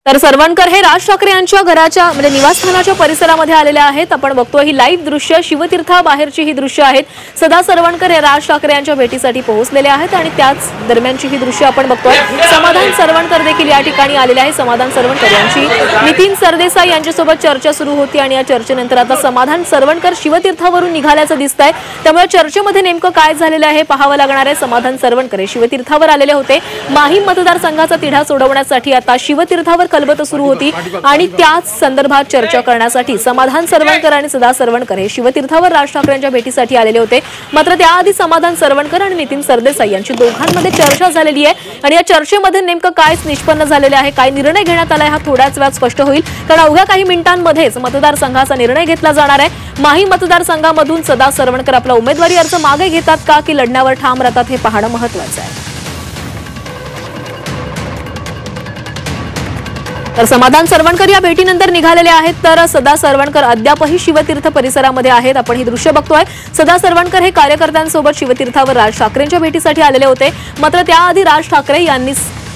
तर सरवणकर हे राज ठाकरे यांच्या घराच्या म्हणजे निवासस्थानाच्या परिसरामध्ये आलेले आहेत। आपण बघतोय ही लाईव्ह दृश्य शिवतीर्था बाहेरची ही दृश्य आहेत। सदा सरवणकर हे राज ठाकरे यांच्या भेटीसाठी पोहोचलेले आहेत आणि त्याच दरम्यानची ही दृश्य आपण बघतोय। समाधान सरवणकर देखील या ठिकाणी आलेले आहेत। समाधान सरवणकर यांची नितीन सरदेसाई यांच्यासोबत चर्चा सुरू होती आणि या चर्चेनंतर आता समाधान सरवणकर शिवतीर्थावरून निघाल्याचं दिसतंय। त्यामुळे चर्चेमध्ये नेमकं काय झालेलं आहे पाहावं लागणार आहे। समाधान सरवणकर हे शिवतीर्थावर आलेले होते। माहीम मतदारसंघाचा तिढा सोडवण्यासाठी आता शिवतीर्थावर कलबत सुरू होती आणि त्याच संदर्भात चर्चा करण्यासाठी समाधान सरवणकर आणि सदा सरवणकर हे शिवतीर्थावर राज ठाकरेंच्या भेटीसाठी आलेले होते। मात्र त्याआधी समाधान सरवणकर आणि नितीन सरदेसाई यांची दोघांमध्ये चर्चा झालेली आहे आणि या चर्चेमध्ये नेमकं काय निष्पन्न झालेलं आहे, काय निर्णय घेण्यात आलाय हा थोड्याच वेळात स्पष्ट होईल। कारण अवघ्या काही मिनिटांमध्येच मतदारसंघाचा निर्णय घेतला जाणार आहे। माहीम मतदारसंघामधून सदा सरवणकर आपला उमेदवारी अर्ज मागे घेतात का की लढण्यावर ठाम राहतात हे पाहणं महत्त्वाचं आहे। तर समाधान सरवणकर या भेटीनंतर निघालेले आहेत। तर सदा सरवणकर अद्यापही शिवतीर्थ परिसरामध्ये आहेत। आपण ही दृश्य बघतोय। सदा सरवणकर हे कार्यकर्त्यांसोबत शिवतीर्थावर राज ठाकरेंच्या भेटीसाठी आलेले होते। मात्र त्याआधी राज ठाकरे यांनी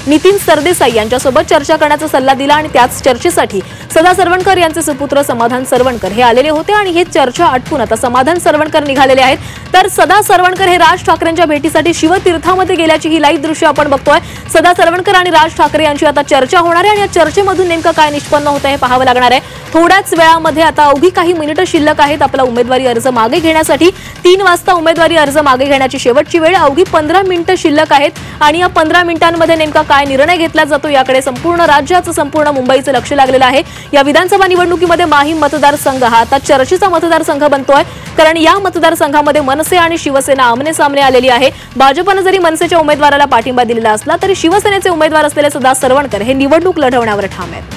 नितीन सरदेसाई यांच्यासोबत चर्चा करण्याचा सल्ला दिला आणि त्याच चर्चेसाठी सदा सरवणकर यांचे सुपुत्र समाधान सरवणकर हे आलेले होते आणि हे चर्चा आटपून आता समाधान सरवणकर निघालेले आहेत। तर सदा सरवणकर हे राज ठाकरेंच्या भेटीसाठी शिवतीर्थामध्ये गेल्याची ही लाईव्ह दृश्य आपण बघतोय। सदा सरवणकर आणि राज ठाकरे यांची आता चर्चा होणार आहे आणि या चर्चेमधून नेमकं काय निष्पन्न होतं हे पाहावं लागणार आहे। थोड्याच वेळामध्ये आता अवघी काही मिनिटं शिल्लक आहेत आपला उमेदवारी अर्ज मागे घेण्यासाठी। 3 वाजता उमेदवारी अर्ज मागे घेण्याची शेवटची वेळ, अवघी 15 मिनिटं शिल्लक आहेत आणि या 15 मिनिटांमध्ये नेमका काय निर्णय घेतला जातो याकडे संपूर्ण राज्याचं संपूर्ण मुंबईचं लक्ष लागलेलं आहे। या विधानसभा निवडणुकीमध्ये माहीम मतदारसंघ हा आता चर्चेचा मतदारसंघ बनतोय। कारण या मतदारसंघामध्ये मनसे आणि शिवसेना आमने सामने आलेली आहे। भाजपने जरी मनसेच्या उमेदवाराला पाठिंबा दिलेला असला तरी शिवसेनेचे उमेदवार असलेले सदा सरवणकर हे निवडणूक लढवण्यावर ठाम आहेत।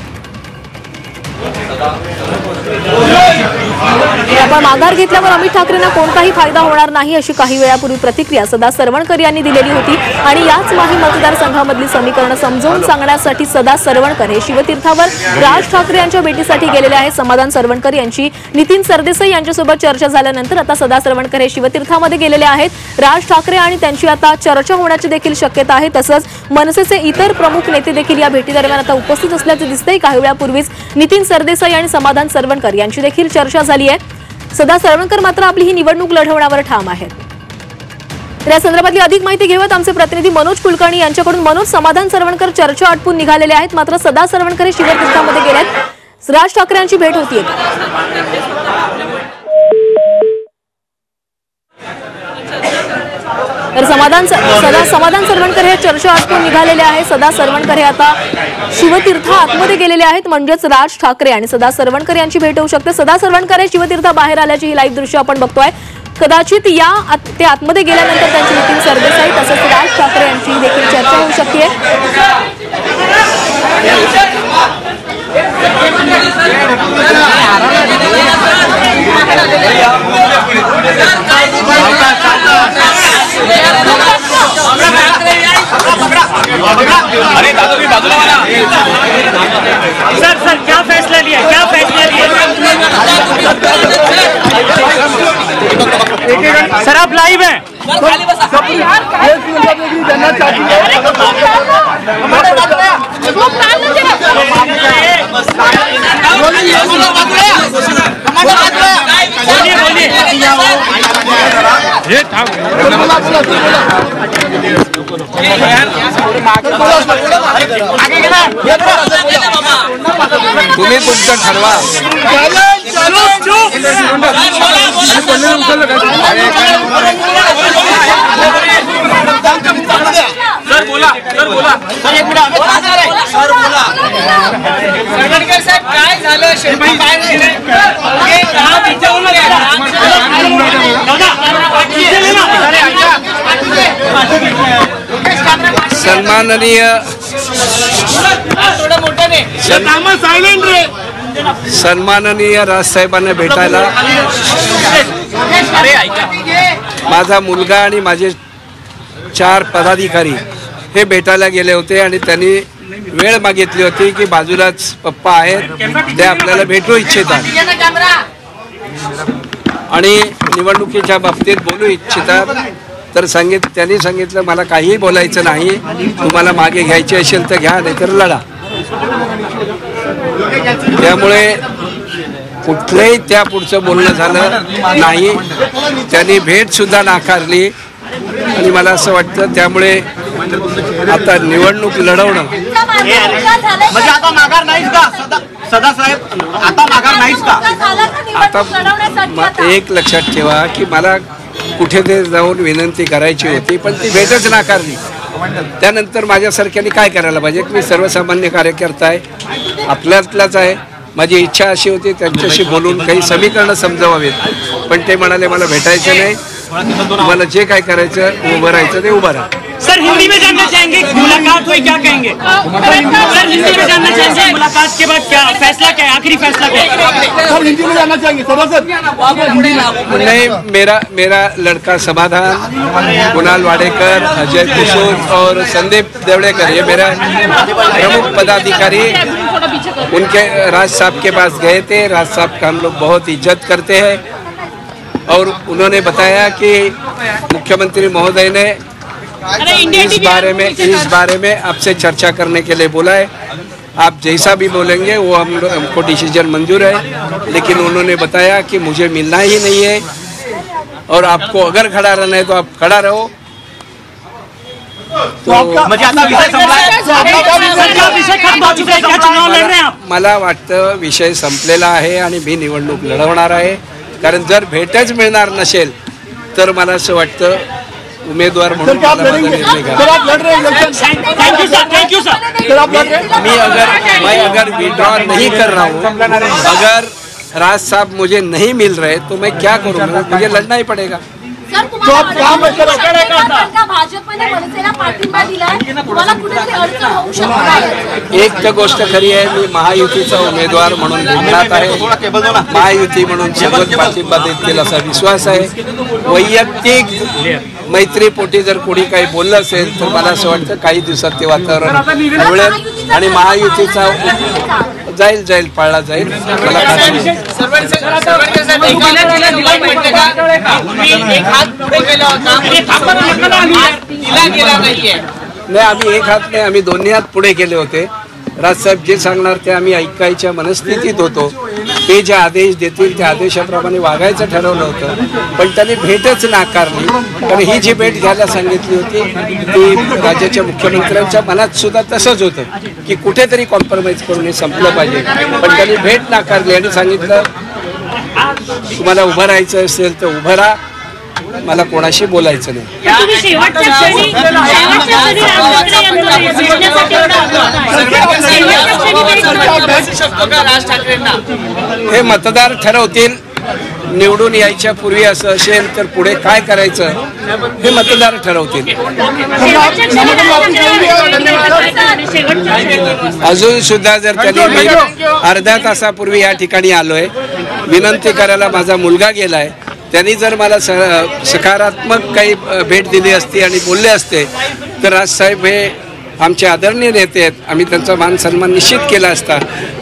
आपण माघार घेतल्यावर अमित ठाकरेंना कोणताही फायदा होणार नाही अशी काही वेळापूर्वी प्रतिक्रिया सदा सरवणकर यांनी दिलेली होती आणि याच माहीम मतदारसंघामधली समीकरणं समजावून सांगण्यासाठी सदा सरवणकर हे शिवतीर्थावर राज ठाकरे यांच्या भेटीसाठी गेलेले आहेत। समाधान सरवणकर यांची नितीन सरदेसाई यांच्यासोबत चर्चा झाल्यानंतर आता सदा सरवणकर हे शिवतीर्थामध्ये गेलेले आहेत। राज ठाकरे आणि त्यांची आता चर्चा होण्याची देखील शक्यता आहे। तसंच मनसेचे इतर प्रमुख नेते देखील या भेटीदरम्यान आता उपस्थित असल्याचे दिसतंय। काही वेळापूर्वीच नितीन सरदेसाई आणि समाधान सरवणकर यांची देखील चर्चा झाली आहे। सदा सरवणकर मात्र आपली ही निवडणूक लढवण्यावर ठाम आहेत। तर या संदर्भातली अधिक माहिती घेऊयात आमचे प्रतिनिधी मनोज कुलकर्णी यांच्याकडून। मनोज, समाधान सरवणकर चर्चा आटपून निघालेले आहेत मात्र सदा सरवणकर हे शिवतीर्थामध्ये गेलेत। राज ठाकरे यांची भेट होतीये का? तर समाधान सरवणकर हे चर्चा आटपून निघालेले आहे। सदा सरवणकर हे आता शिवतीर्थ आतमध्ये गेलेले आहेत म्हणजेच राज ठाकरे आणि सदा सरवणकर यांची भेट होऊ शकते। सदा सरवणकर हे शिवतीर्थ बाहेर आल्याची ही लाईव्ह दृश्य आपण बघतोय। कदाचित ते आतमध्ये गेल्यानंतर त्यांची नितीन सरदेसाई तसंच राज ठाकरे यांची देखील चर्चा होऊ शकते। अरे दादा भी बाजूला वाला सर क्या फैसला लिया सर आप लाइव हैं तुम्ही तुमचं ठरवा। सर बोला सर एक मिनिट सर बोला सरवणकर साहेब काय झालं शेवटी काय सन्माननीय राजसाहेबांना भेटायला माझा मुलगा आणि माझे 4 पदाधिकारी हे भेटायला गेले होते आणि त्यांनी वेळ मागितली होती की बाजूलाच पप्पा आहेत ते आपल्याला भेटू इच्छितात आणि निवडणुकीच्या बाबतीत बोलू इच्छितात। तर त्यांनी सांगितलं मला काहीही बोलायचं नाही, तुम्हाला मागे घ्यायची असेल तर घ्या नाहीतर लढा। त्यामुळे कुठलंही त्या पुढचं बोलणं झालं नाही. त्यांनी भेट सुद्धा नाकारली आणि मला असं वाटतं त्यामुळे आता निवडणूक लढवणं म्हणजे आता माघार नाहीच का सदासाहेब, आता माघार नाहीच का? आता एक लक्षात ठेवा की मला कुठेतरी जाऊन विनंती करायची होती पण ती भेटच नाकारली. त्यानंतर माझ्यासारख्याने काय करायला पाहिजे? मी सर्वसामान्य कार्यकर्ता आहे, आपल्यातलाच आहे. माझी इच्छा अशी होती त्यांच्याशी बोलून काही समीकरणं समजावावीत पण ते म्हणाले मला भेटायचं नाही, तुम्हाला जे काय करायचं उभं राहायचं ते उभं राहा. सर हिंदी में जानना चाहेंगे मुलाकात हुई क्या कहेंगे? सर हिंदी में जानना चाहेंगे मुलाकात के बाद क्या फैसला क्या है, आखिरी फैसला क्या है? सर हिंदी में जानना चाहेंगे नहीं, मेरा लड़का समाधान, कुणाल वाडेकर, अजय कुसुम और संदीप देवड़ेकर ये मेरा प्रमुख पदाधिकारी, उनके राज साहब के पास गए थे. राज साहब का हम लोग बहुत इज्जत करते हैं और उन्होंने बताया कि मुख्यमंत्री महोदय ने इस बारे में आपसे चर्चा करने के लिए बोला है. आप जैसा भी बोलेंगे वो हमको डिसीजन मंजूर है, लेकिन उन्होंने बताया कि मुझे मिलना ही नहीं है और आपको अगर खड़ा रहना है तो आप खड़ा रहो. मला वाटतं विषय संपलेला आहे आणि मी निवडणूक लढवणार आहे. कारण जर भेटच मिळणार नसेल तर मला असं वाटतं उमेदवार म्हणून मला माझा निर्णय मैं अगर विड्रॉ नहीं कर रहा हूँ, अगर राज साहब मुझे नहीं मिल रहे तो मैं क्या करूँगा? मुझे लड़ना ही पड़ेगा. एक तर गोष्ट खरी आहे, मी महायुतीचा उमेदवार म्हणून रिंगणात आहे. महायुती म्हणून सोबत पाठिंबा देतील असा विश्वास आहे. वैयक्तिक मैत्रीपोटी जर कोणी काही बोललं असेल तर मला असं वाटतं काही दिवसात ते वातावरण होईल आणि महायुतीचा जाईल पाळला जाईल. मला नाही, आम्ही एक हात नाही, आम्ही दोन्ही हात पुढे केले होते. राजसाहेब जे सांगणार ते आम्ही ऐकायच्या मनस्थितीत होतो. ते जे आदेश देतील त्या आदेशाप्रमाणे वागायचं ठरवलं होतं पण त्यांनी भेटच नाकारली. कारण ही जी भेट घ्यायला सांगितली होती ती राज्याच्या मुख्यमंत्र्यांच्या मनात सुद्धा तसंच होतं की कुठेतरी कॉम्प्रोमाइज करून हे संपलं पाहिजे. पण त्यांनी भेट नाकारली आणि सांगितलं तुम्हाला उभं राहायचं असेल तर उभं राहा, मला कोणाशी बोलायचं नाही. हे मतदार ठरवतील. निवडून यायच्या पूर्वी असं असेल तर पुढे काय करायचं हे मतदार ठरवतील. अजून सुद्धा जर त्यांनी अर्ध्या तासापूर्वी या ठिकाणी आलोय, विनंती करायला माझा मुलगा गेलाय, त्यांनी जर मला सकारात्मक काही भेट दिली असती आणि बोलले असते तर राजसाहेब हे आमचे आदरणीय नेते आहेत, आम्ही त्यांचा मान सन्मान निश्चित केला असता.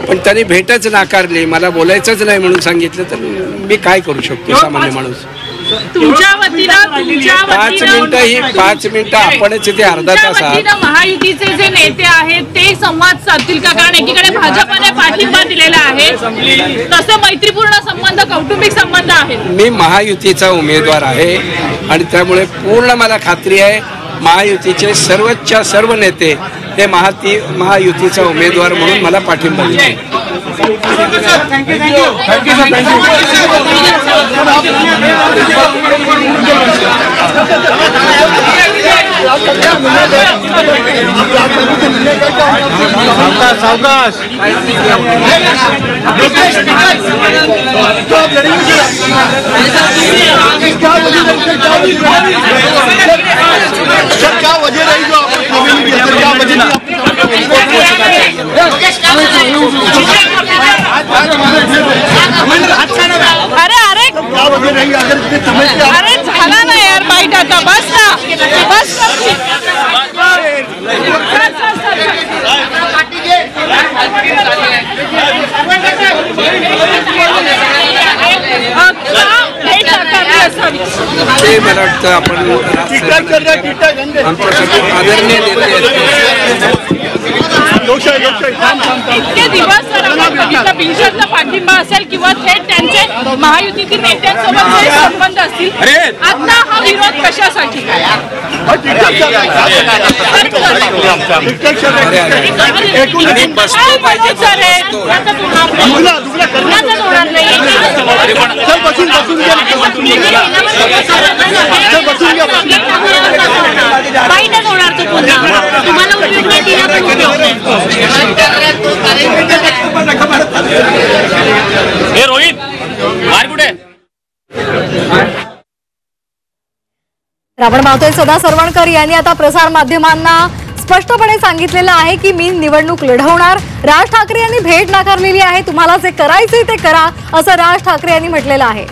पण त्यांनी भेटच नाकारली, मला बोलायचंच नाही म्हणून सांगितलं तर मी काय करू शकतो सामान्य माणूस. 5 मिनिटं आपणच इथे अर्धा तास आहात. महायुतीचे जे नेते आहेत ते संवाद साधतील का? कारण एकीकडे भाजपने पाठिंबा दिलेला आहे, तसे मैत्रीपूर्ण संबंध, कौटुंबिक संबंध आहेत. मी महायुतीचा उमेदवार आहे आणि त्यामुळे पूर्ण मला खात्री आहे महायुतीचे सर्वच्या सर्व नेते हे महायुतीचा उमेदवार म्हणून मला पाठिंबा देतील. क्या वजह रही जो क्या वजह अरे झाला ना यार बाईट, आता बस ना, बस ते मला वाटतं आपण आमच्यासाठी आदरणीय नेते आहेत. लोकशाही लोकशाही थांब थांब थांब. इतके दिवस जर आपण बघितलं बिनशर्त पाठिंबा असेल किंवा थेट त्यांचे महायुतीतील नेत्यांसोबत जे संबंध असतील, आता हा विरोध कशासाठी? आणि बसतो पाहिजे सर होणार नाही. चल बसून बसून घ्या वाईटच होणार तो पुन्हा. तुम्हाला उपयोग नाही दिला पण उपयोग नाही. हे रोहित बाहेर कुठे? आपण पाहतोय सदा सरवणकर यांनी आता प्रसार माध्यमांना स्पष्टपणे सांगितलेलं आहे की मी निवडणूक लढवणार. राज ठाकरे यांनी भेट नाकारलेली आहे. तुम्हाला जे करायचे ते करा असं राज ठाकरे यांनी म्हटलेलं आहे.